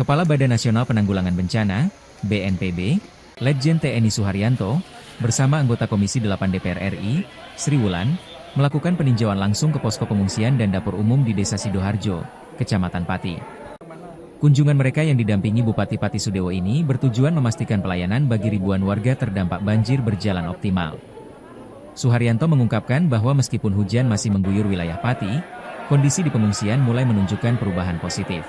Kepala Badan Nasional Penanggulangan Bencana, BNPB, Letjen TNI Suharyanto, bersama anggota Komisi 8 DPR RI, Sri Wulan, melakukan peninjauan langsung ke posko pengungsian dan dapur umum di Desa Sidoharjo, Kecamatan Pati. Kunjungan mereka yang didampingi Bupati Pati Sudewo ini bertujuan memastikan pelayanan bagi ribuan warga terdampak banjir berjalan optimal. Suharyanto mengungkapkan bahwa meskipun hujan masih mengguyur wilayah Pati, kondisi di pengungsian mulai menunjukkan perubahan positif.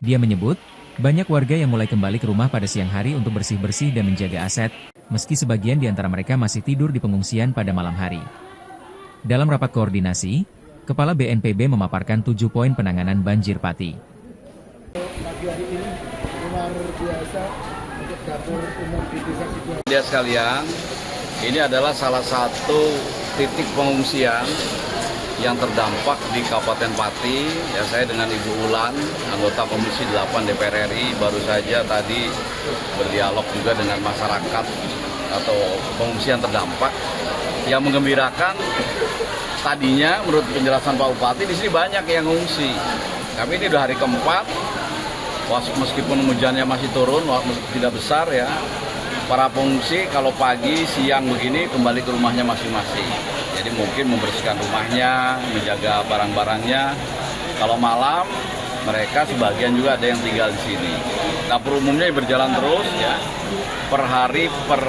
Dia menyebut, banyak warga yang mulai kembali ke rumah pada siang hari untuk bersih-bersih dan menjaga aset, meski sebagian di antara mereka masih tidur di pengungsian pada malam hari. Dalam rapat koordinasi, Kepala BNPB memaparkan 7 poin penanganan banjir Pati. Pagi hari ini luar biasa untuk dapur umum di Desa Sidoharjo. Dia sekalian, ini adalah salah satu titik pengungsian yang terdampak di Kabupaten Pati. Ya, saya dengan Ibu Wulan, anggota Komisi 8 DPR RI, baru saja tadi berdialog juga dengan masyarakat atau pengungsian terdampak. Yang menggembirakan, tadinya menurut penjelasan Pak Bupati di sini banyak yang mengungsi. Tapi ini udah hari keempat, meskipun hujannya masih turun, tidak besar ya. Para pengungsi kalau pagi, siang begini kembali ke rumahnya masing-masing. Jadi mungkin membersihkan rumahnya, menjaga barang-barangnya. Kalau malam, mereka sebagian juga ada yang tinggal di sini. Dapur umumnya berjalan terus ya. Per hari, per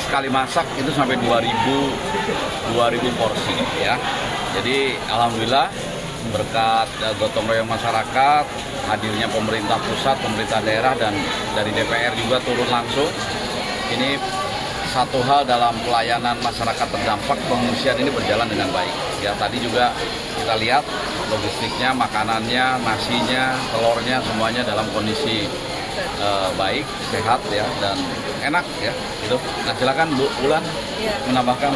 sekali masak itu sampai 2.000 porsi ya. Jadi alhamdulillah berkat gotong royong masyarakat, hadirnya pemerintah pusat, pemerintah daerah dan dari DPR juga turun langsung. Ini satu hal dalam pelayanan masyarakat terdampak pengungsian ini berjalan dengan baik. Ya, tadi juga kita lihat logistiknya, makanannya, nasinya, telurnya semuanya dalam kondisi baik, sehat ya dan enak ya. Gitu. Nah, silakan Bu Wulan menambahkan.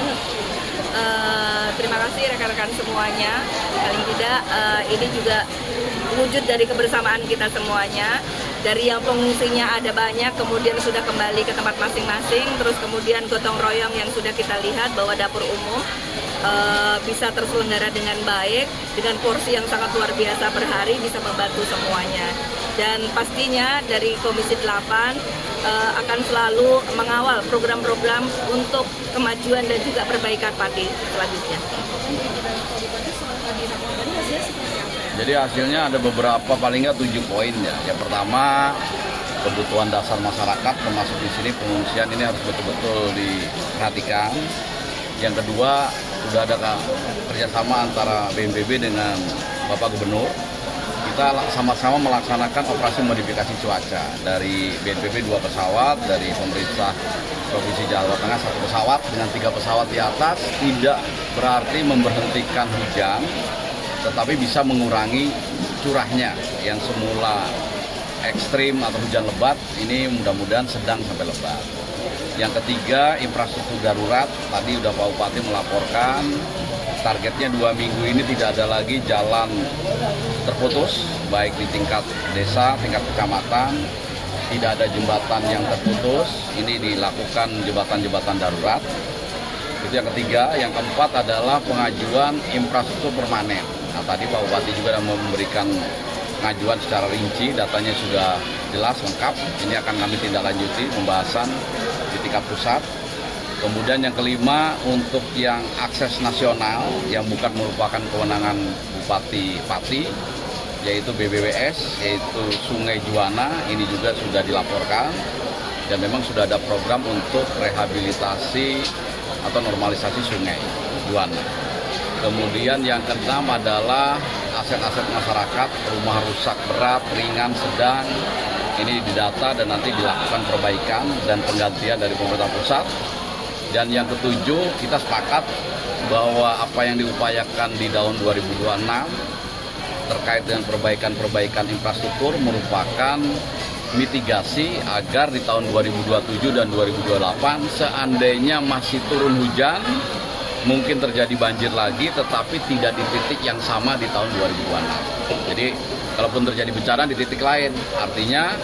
Terima kasih rekan-rekan semuanya. Paling tidak ini juga wujud dari kebersamaan kita semuanya. Dari yang pengungsinya ada banyak, kemudian sudah kembali ke tempat masing-masing, terus kemudian gotong royong yang sudah kita lihat bahwa dapur umum bisa terselenggara dengan baik, dengan porsi yang sangat luar biasa per hari bisa membantu semuanya. Dan pastinya dari Komisi 8 akan selalu mengawal program-program untuk kemajuan dan juga perbaikan Pati selanjutnya. Jadi hasilnya ada beberapa, paling nggak 7 poin ya. Yang pertama, kebutuhan dasar masyarakat termasuk di sini pengungsian ini harus betul-betul diperhatikan. Yang kedua, sudah ada kerjasama antara BNPB dengan Bapak Gubernur. Kita sama-sama melaksanakan operasi modifikasi cuaca. Dari BNPB 2 pesawat, dari pemerintah Provinsi Jawa Tengah 1 pesawat dengan 3 pesawat di atas. Tidak berarti memberhentikan hujan, tetapi bisa mengurangi curahnya yang semula ekstrim atau hujan lebat, ini mudah-mudahan sedang sampai lebat. Yang ketiga, infrastruktur darurat, tadi udah Pak Bupati melaporkan, targetnya 2 minggu ini tidak ada lagi jalan terputus, baik di tingkat desa, tingkat kecamatan, tidak ada jembatan yang terputus, ini dilakukan jembatan-jembatan darurat. Itu yang ketiga. Yang keempat adalah pengajuan infrastruktur permanen. Nah, tadi Pak Bupati juga memberikan pengajuan secara rinci, datanya sudah jelas, lengkap. Ini akan kami tindak lanjuti pembahasan di tingkat pusat. Kemudian yang kelima, untuk yang akses nasional yang bukan merupakan kewenangan Bupati Pati, yaitu BBWS, yaitu Sungai Juwana, ini juga sudah dilaporkan. Dan memang sudah ada program untuk rehabilitasi atau normalisasi Sungai Juwana. Kemudian yang keenam adalah aset-aset masyarakat, rumah rusak berat, ringan, sedang. Ini didata dan nanti dilakukan perbaikan dan penggantian dari pemerintah pusat. Dan yang ketujuh, kita sepakat bahwa apa yang diupayakan di tahun 2026 terkait dengan perbaikan infrastruktur merupakan mitigasi agar di tahun 2027 dan 2028 seandainya masih turun hujan, mungkin terjadi banjir lagi, tetapi tidak di titik yang sama di tahun 2026. Jadi, kalaupun terjadi bencana di titik lain, artinya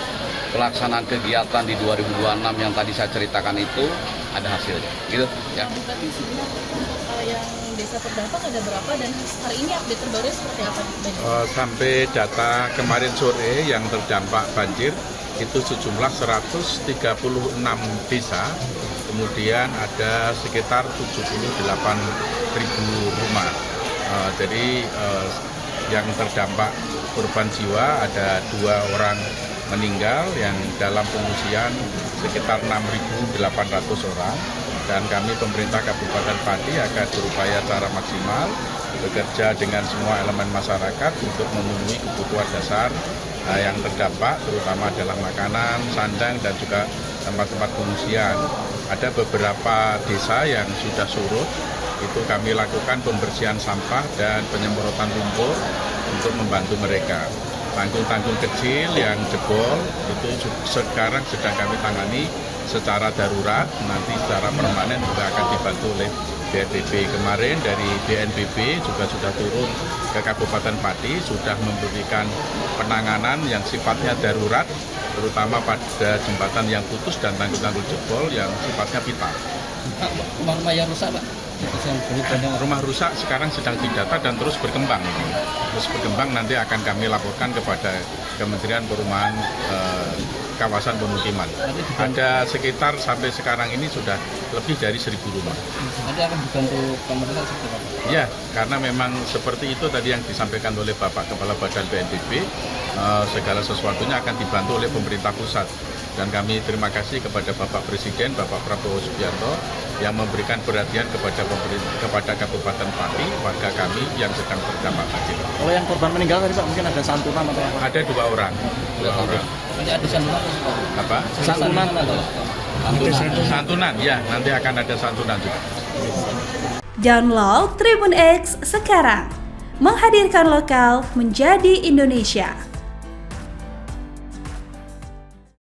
pelaksanaan kegiatan di 2026 yang tadi saya ceritakan itu ada hasilnya. Gitu, ya. Yang desa terdampak ada berapa dan hari ini update terbaru seperti apa? Sampai data kemarin sore yang terdampak banjir itu sejumlah 136 desa, kemudian ada sekitar 78.000 rumah. Jadi yang terdampak korban jiwa ada 2 orang meninggal yang dalam pengungsian sekitar 6.800 orang. Dan kami pemerintah Kabupaten Pati akan berupaya secara maksimal bekerja dengan semua elemen masyarakat untuk memenuhi kebutuhan dasar yang terdampak, terutama adalah makanan, sandang, dan juga tempat-tempat pengungsian. Ada beberapa desa yang sudah surut, itu kami lakukan pembersihan sampah dan penyemprotan lumpur untuk membantu mereka. Tanggung-tanggung kecil yang jebol itu sekarang sedang kami tangani secara darurat, nanti secara permanen juga akan dibantu oleh BNPB. Kemarin dari BNPB juga sudah turun ke Kabupaten Pati, sudah memberikan penanganan yang sifatnya darurat, terutama pada jembatan yang putus dan tanggul-tanggul jebol yang sifatnya vital. Rumah yang rusak, Pak? Rumah rusak sekarang sedang didata dan terus berkembang. Terus berkembang nanti akan kami laporkan kepada Kementerian Perumahan Kawasan Pemukiman. Ada sekitar sampai sekarang ini sudah lebih dari 1.000 rumah. Nanti akan dibantu pemerintah seperti apa? Ya, karena memang seperti itu tadi yang disampaikan oleh Bapak Kepala Badan BNPB, segala sesuatunya akan dibantu oleh pemerintah pusat. Dan kami terima kasih kepada Bapak Presiden, Bapak Prabowo Subianto, yang memberikan perhatian kepada Kabupaten Pati, warga kami yang sedang terdampak banjir. Kalau yang korban meninggal tadi Pak, mungkin ada santunan atau apa? Ada 2 orang. Nanti ada santunan? Apa? Santunan atau? Santunan, ya, nanti akan ada santunan juga. Download Tribun X sekarang, menghadirkan lokal menjadi Indonesia.